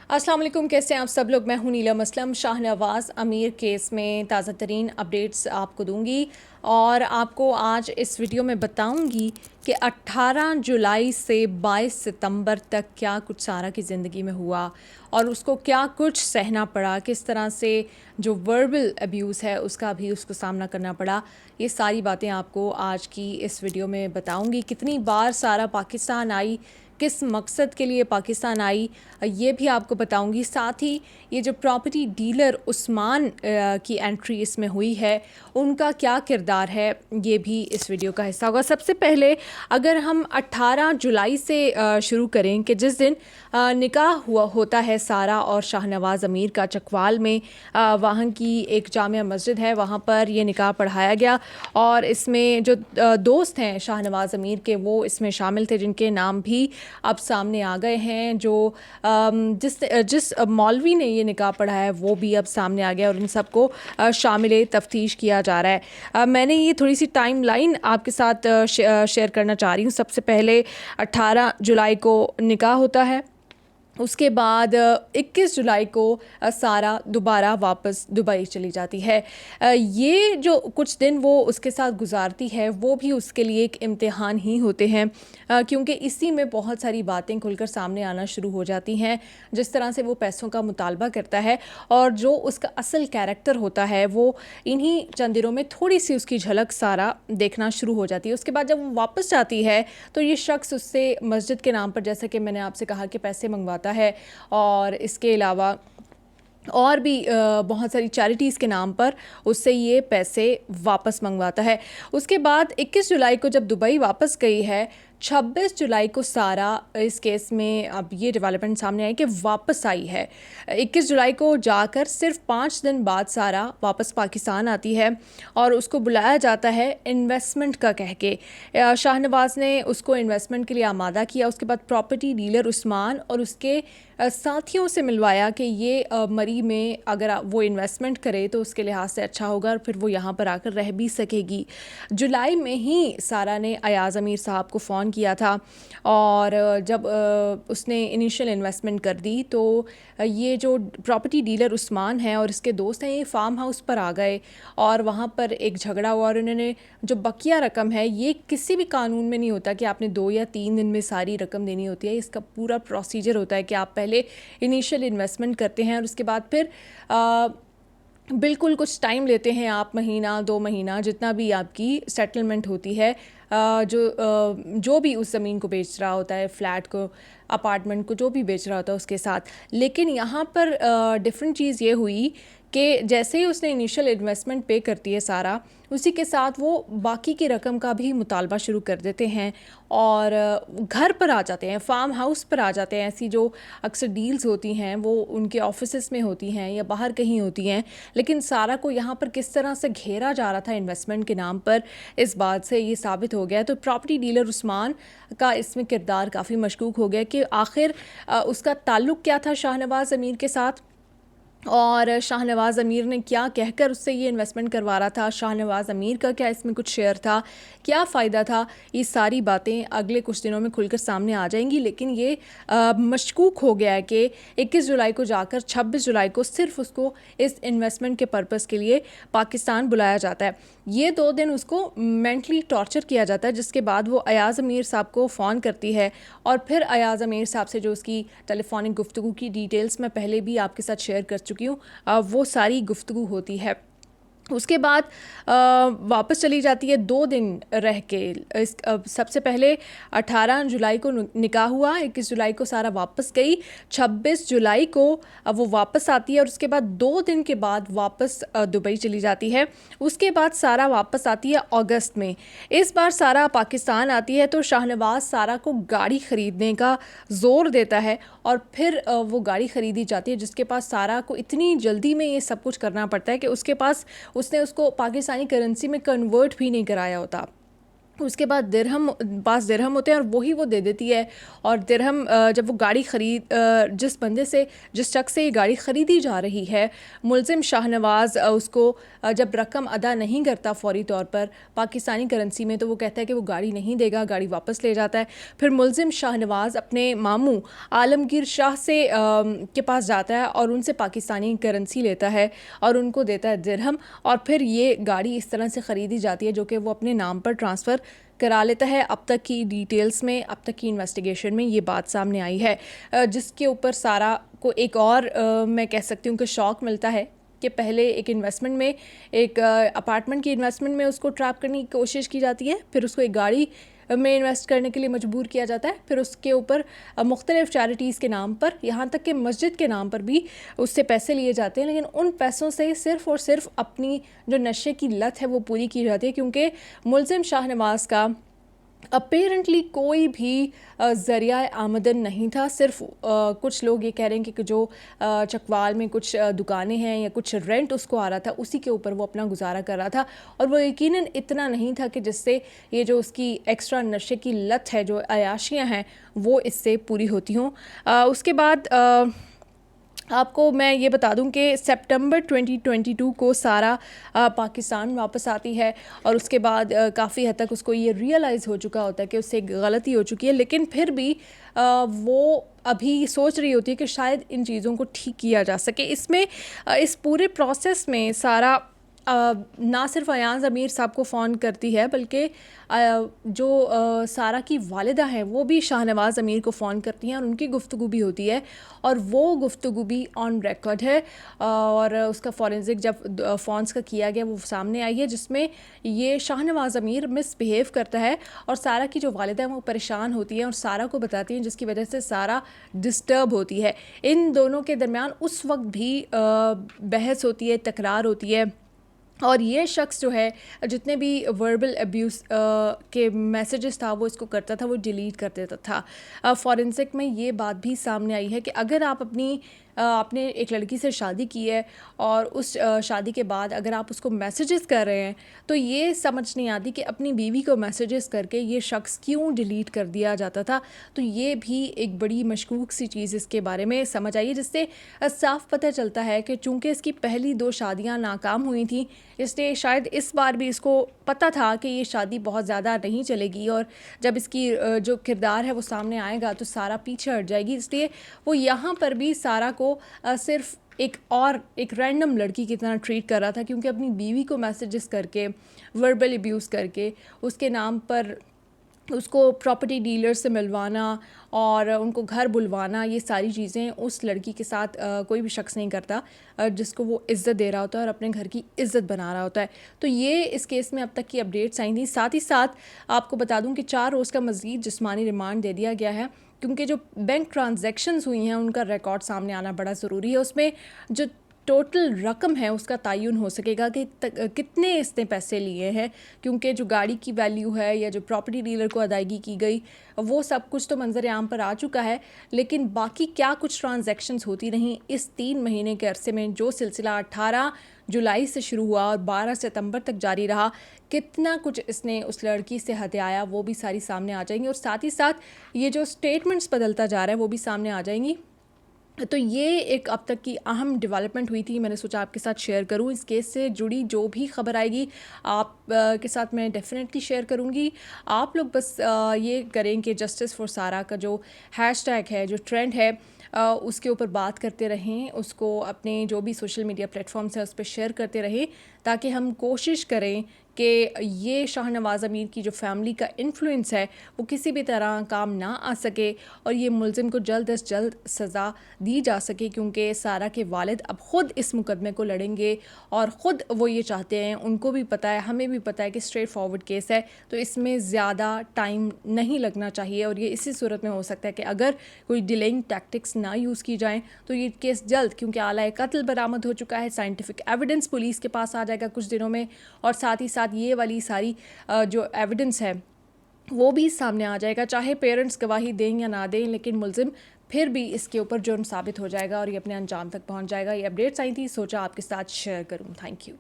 अस्सलाम वालेकुम, कैसे हैं आप सब लोग। मैं हूं नीलम असलम। शाहनवाज़ अमीर केस में ताज़ा तरीन अपडेट्स आपको दूंगी और आपको आज इस वीडियो में बताऊंगी कि 18 जुलाई से 22 सितंबर तक क्या कुछ सारा की ज़िंदगी में हुआ और उसको क्या कुछ सहना पड़ा, किस तरह से जो वर्बल अब्यूज़ है उसका भी उसको सामना करना पड़ा। ये सारी बातें आपको आज की इस वीडियो में बताऊंगी। कितनी बार सारा पाकिस्तान आई, किस मकसद के लिए पाकिस्तान आई, ये भी आपको बताऊंगी। साथ ही ये जो प्रॉपर्टी डीलर उस्मान की एंट्री इसमें हुई है, उनका क्या किरदार है, ये भी इस वीडियो का हिस्सा होगा। सबसे पहले अगर हम 18 जुलाई से शुरू करें कि जिस दिन निकाह होता है सारा और शाहनवाज़ अमीर का चकवाल में, वहाँ की एक जामिया मस्जिद है, वहाँ पर ये निकाह पढ़ाया गया और इसमें जो दोस्त हैं शाहनवाज़ अमीर के वो इसमें शामिल थे, जिनके नाम भी अब सामने आ गए हैं। जो जिस जिस मौलवी ने ये निकाह पढ़ाया है वो भी अब सामने आ गया और उन सबको शामिल तफ्तीश किया जा रहा है। मैंने ये थोड़ी सी टाइम लाइन आपके साथ शेयर करना चाह रही हूँ। सबसे पहले 18 जुलाई को निकाह होता है, उसके बाद 21 जुलाई को सारा दोबारा वापस दुबई चली जाती है। ये जो कुछ दिन वो उसके साथ गुजारती है वो भी उसके लिए एक इम्तिहान ही होते हैं, क्योंकि इसी में बहुत सारी बातें खुलकर सामने आना शुरू हो जाती हैं। जिस तरह से वो पैसों का मुतालबा करता है और जो उसका असल कैरेक्टर होता है वो इन्हीं चंद दिनों में थोड़ी सी उसकी झलक सारा देखना शुरू हो जाती है। उसके बाद जब वो वापस जाती है तो ये शख्स उससे मस्जिद के नाम पर, जैसा कि मैंने आपसे कहा, कि पैसे मंगवाता है और इसके अलावा और भी बहुत सारी चैरिटीज़ के नाम पर उससे ये पैसे वापस मंगवाता है। उसके बाद 21 जुलाई को जब दुबई वापस गई है, 26 जुलाई को सारा इस केस में अब ये डेवलपमेंट सामने आई कि वापस आई है। 21 जुलाई को जाकर सिर्फ 5 दिन बाद सारा वापस पाकिस्तान आती है और उसको बुलाया जाता है इन्वेस्टमेंट का कह के। शाहनवाज़ ने उसको इन्वेस्टमेंट के लिए आमादा किया। उसके बाद प्रॉपर्टी डीलर उस्मान और उसके साथियों से मिलवाया कि ये मरी में अगर वो इन्वेस्टमेंट करे तो उसके लिहाज से अच्छा होगा और फिर वो यहाँ पर आकर रह भी सकेगी। जुलाई में ही सारा ने अयाज़ अमीर साहब को फ़ोन किया था और जब उसने इनिशियल इन्वेस्टमेंट कर दी तो ये जो प्रॉपर्टी डीलर उस्मान है और इसके दोस्त हैं, ये फार्म हाउस पर आ गए और वहाँ पर एक झगड़ा हुआ और उन्होंने जो बकिया रकम है, ये किसी भी कानून में नहीं होता कि आपने 2 या 3 दिन में सारी रकम देनी होती है। इसका पूरा प्रोसीजर होता है कि आप पहले इनिशियल इन्वेस्टमेंट करते हैं और उसके बाद फिर बिल्कुल कुछ टाइम लेते हैं आप, महीना 2 महीना, जितना भी आपकी सेटलमेंट होती है। जो भी उस ज़मीन को बेच रहा होता है, फ्लैट को, अपार्टमेंट को, जो भी बेच रहा होता है उसके साथ। लेकिन यहाँ पर डिफरेंट चीज़ ये हुई कि जैसे ही उसने इनिशियल इन्वेस्टमेंट पे करती है सारा, उसी के साथ वो बाकी की रकम का भी मुतालबा शुरू कर देते हैं और घर पर आ जाते हैं, फार्म हाउस पर आ जाते हैं। ऐसी जो अक्सर डील्स होती हैं वो उनके ऑफिसेस में होती हैं या बाहर कहीं होती हैं, लेकिन सारा को यहाँ पर किस तरह से घेरा जा रहा था इन्वेस्टमेंट के नाम पर, इस बात से ये साबित हो गया। तो प्रॉपर्टी डीलर उस्मान का इसमें किरदार काफ़ी मशकूक हो गया कि आखिर उसका ताल्लुक़ क्या था शाहनवाज़ अमीर के साथ और शाहनवाज़ अमीर ने क्या कहकर उससे ये इन्वेस्टमेंट करवा रहा था, शाहनवाज़ अमीर का क्या इसमें कुछ शेयर था, क्या फ़ायदा था। ये सारी बातें अगले कुछ दिनों में खुलकर सामने आ जाएंगी। लेकिन ये मशकूक हो गया है कि 21 जुलाई को जाकर 26 जुलाई को सिर्फ उसको इस इन्वेस्टमेंट के पर्पज़ के लिए पाकिस्तान बुलाया जाता है। ये 2 दिन उसको मेंटली टॉर्चर किया जाता है, जिसके बाद वो अयाज़ अमीर साहब को फ़ोन करती है और फिर अयाज़ अमीर साहब से जो उसकी टेलीफोनिक गुफ्तगू की डिटेल्स मैं पहले भी आपके साथ शेयर कर चुकी हूँ, वो सारी गुफ्तगू होती है। उसके बाद वापस चली जाती है 2 दिन रह के। सबसे पहले 18 जुलाई को निकाह हुआ, 21 जुलाई को सारा वापस गई, 26 जुलाई को वो वापस आती है और उसके बाद 2 दिन के बाद वापस दुबई चली जाती है। उसके बाद सारा वापस आती है अगस्त में। इस बार सारा पाकिस्तान आती है तो शाहनवाज़ सारा को गाड़ी ख़रीदने का ज़ोर देता है और फिर वो गाड़ी ख़रीदी जाती है, जिसके पास सारा को इतनी जल्दी में ये सब कुछ करना पड़ता है कि उसके पास उसने उसको पाकिस्तानी करेंसी में कन्वर्ट भी नहीं कराया होता। उसके बाद दिरहम पास दिरहम होते हैं और वही वो दे देती है। और दिरहम जब वो गाड़ी जिस बंदे से जिस शख्स से ये गाड़ी ख़रीदी जा रही है, मुलज़िम शाहनवाज़ उसको जब रकम अदा नहीं करता फ़ौरी तौर पर पाकिस्तानी करेंसी में, तो वो कहता है कि वो गाड़ी नहीं देगा, गाड़ी वापस ले जाता है। फिर मुलज़िम शाहनवाज़ अपने मामू आलमगीर शाह से के पास जाता है और उनसे पाकिस्तानी करेंसी लेता है और उनको देता है दिरहम। और फिर ये गाड़ी इस तरह से ख़रीदी जाती है जो कि वो अपने नाम पर ट्रांसफ़र करा लेता है। अब तक की डिटेल्स में, अब तक की इन्वेस्टिगेशन में ये बात सामने आई है, जिसके ऊपर सारा को एक और मैं कह सकती हूँ कि शौक मिलता है कि पहले एक इन्वेस्टमेंट में, एक अपार्टमेंट की इन्वेस्टमेंट में उसको ट्रैप करने की कोशिश की जाती है, फिर उसको एक गाड़ी में इन्वेस्ट करने के लिए मजबूर किया जाता है, फिर उसके ऊपर मुख्तलिफ़ चैरिटीज़ के नाम पर, यहाँ तक कि मस्जिद के नाम पर भी उससे पैसे लिए जाते हैं। लेकिन उन पैसों से सिर्फ़ और सिर्फ अपनी जो नशे की लत है वो पूरी की जाती है, क्योंकि मुलज़िम शाहनवाज़ का अपेरेंटली कोई भी ज़रिया आमदन नहीं था। सिर्फ कुछ लोग ये कह रहे हैं कि जो चकवाल में कुछ दुकानें हैं या कुछ रेंट उसको आ रहा था, उसी के ऊपर वो अपना गुजारा कर रहा था। और वो यकीनन इतना नहीं था कि जिससे ये जो उसकी एक्स्ट्रा नशे की लत है, जो अयाशियाँ हैं, वो इससे पूरी होती हों। उसके बाद आपको मैं ये बता दूं कि सितंबर 2022 को सारा पाकिस्तान वापस आती है और उसके बाद काफ़ी हद तक उसको ये रियलाइज़ हो चुका होता है कि उससे गलती हो चुकी है, लेकिन फिर भी वो अभी सोच रही होती है कि शायद इन चीज़ों को ठीक किया जा सके। इसमें इस पूरे प्रोसेस में सारा ना सिर्फ अयान अमीर साहब को फ़ोन करती है, बल्कि जो सारा की वालिदा हैं वो भी शाहनवाज़ अमीर को फ़ोन करती हैं और उनकी गुफ्तगू भी होती है और वो गुफ्तगू भी ऑन रिकॉर्ड है। और उसका फॉरेंसिक जब फ़ोन्स का किया गया वो सामने आई है, जिसमें ये शाहनवाज़ अमीर मिसबिहेव करता है और सारा की जो वालिदा है वो परेशान होती है और सारा को बताती हैं, जिसकी वजह से सारा डिस्टर्ब होती है। इन दोनों के दरमियान उस वक्त भी बहस होती है, तकरार होती है और ये शख्स जो है जितने भी वर्बल अब्यूज़ के मैसेजेस था वो इसको करता था, वो डिलीट कर देता था। फॉरेंसिक में ये बात भी सामने आई है कि अगर आप आपने एक लड़की से शादी की है और उस शादी के बाद अगर आप उसको मैसेजेस कर रहे हैं, तो ये समझ नहीं आती कि अपनी बीवी को मैसेजेस करके ये शख्स क्यों डिलीट कर दिया जाता था। तो ये भी एक बड़ी मशकूक सी चीज़ इसके बारे में समझ आई है, जिससे साफ पता चलता है कि चूँकि इसकी पहली 2 शादियाँ नाकाम हुई थी, इसलिए शायद इस बार भी इसको पता था कि ये शादी बहुत ज़्यादा नहीं चलेगी और जब इसकी जो किरदार है वो सामने आएगा तो सारा पीछे हट जाएगी। इसलिए वो यहाँ पर भी सारा को सिर्फ एक रैंडम लड़की की तरह ट्रीट कर रहा था, क्योंकि अपनी बीवी को मैसेजेस करके, वर्बल अब्यूज़ करके, उसके नाम पर उसको प्रॉपर्टी डीलर से मिलवाना और उनको घर बुलवाना, ये सारी चीज़ें उस लड़की के साथ कोई भी शख्स नहीं करता जिसको वो इज़्ज़त दे रहा होता है और अपने घर की इज़्ज़त बना रहा होता है। तो ये इस केस में अब तक की अपडेट्स आई थी। साथ ही साथ आपको बता दूं कि 4 रोज़ का मज़ीद जिस्मानी रिमांड दे दिया गया है, क्योंकि जो बैंक ट्रांजैक्शंस हुई हैं उनका रिकॉर्ड सामने आना बड़ा ज़रूरी है। उसमें जो टोटल रकम है उसका तयन हो सकेगा कि कितने इसने पैसे लिए हैं, क्योंकि जो गाड़ी की वैल्यू है या जो प्रॉपर्टी डीलर को अदायगी की गई वो सब कुछ तो मंजर आम पर आ चुका है, लेकिन बाकी क्या कुछ ट्रांजैक्शंस होती रहीं इस 3 महीने के अरसे में, जो सिलसिला 18 जुलाई से शुरू हुआ और 12 सितंबर तक जारी रहा, कितना कुछ इसने उस लड़की से हत्याया, वो भी सारी सामने आ जाएंगी। और साथ ही साथ ये जो स्टेटमेंट्स बदलता जा रहा है वो भी सामने आ जाएंगी। तो ये एक अब तक की अहम डेवलपमेंट हुई थी, मैंने सोचा आपके साथ शेयर करूं। इस केस से जुड़ी जो भी खबर आएगी आप के साथ मैं डेफिनेटली शेयर करूंगी। आप लोग बस ये करें कि जस्टिस फॉर सारा का जो हैशटैग है, जो ट्रेंड है, उसके ऊपर बात करते रहें, उसको अपने जो भी सोशल मीडिया प्लेटफॉर्म्स हैं उस पर शेयर करते रहें, ताकि हम कोशिश करें कि ये शाहनवाज़ अमीर की जो फैमिली का इन्फ्लुएंस है वो किसी भी तरह काम ना आ सके और ये मुलज़िम को जल्द अज जल्द सज़ा दी जा सके, क्योंकि सारा के वालिद अब ख़ुद इस मुकदमे को लड़ेंगे और ख़ुद वो ये चाहते हैं, उनको भी पता है, हमें भी पता है कि स्ट्रेट फॉरवर्ड केस है, तो इसमें ज़्यादा टाइम नहीं लगना चाहिए। और ये इसी सूरत में हो सकता है कि अगर कोई डिलेइंग टैक्टिक्स ना यूज़ की जाएँ तो ये केस जल्द, क्योंकि आला कत्ल बरामद हो चुका है, साइंटिफिक एविडेंस पुलिस के पास आ जाएगा कुछ दिनों में, और साथ ही साथ ये वाली सारी जो एविडेंस है वो भी सामने आ जाएगा। चाहे पेरेंट्स गवाही दें या ना दें, लेकिन मुलजिम फिर भी इसके ऊपर जुर्म साबित हो जाएगा और ये अपने अंजाम तक पहुंच जाएगा। ये अपडेट्स आई थी, सोचा आपके साथ शेयर करूं। Thank you.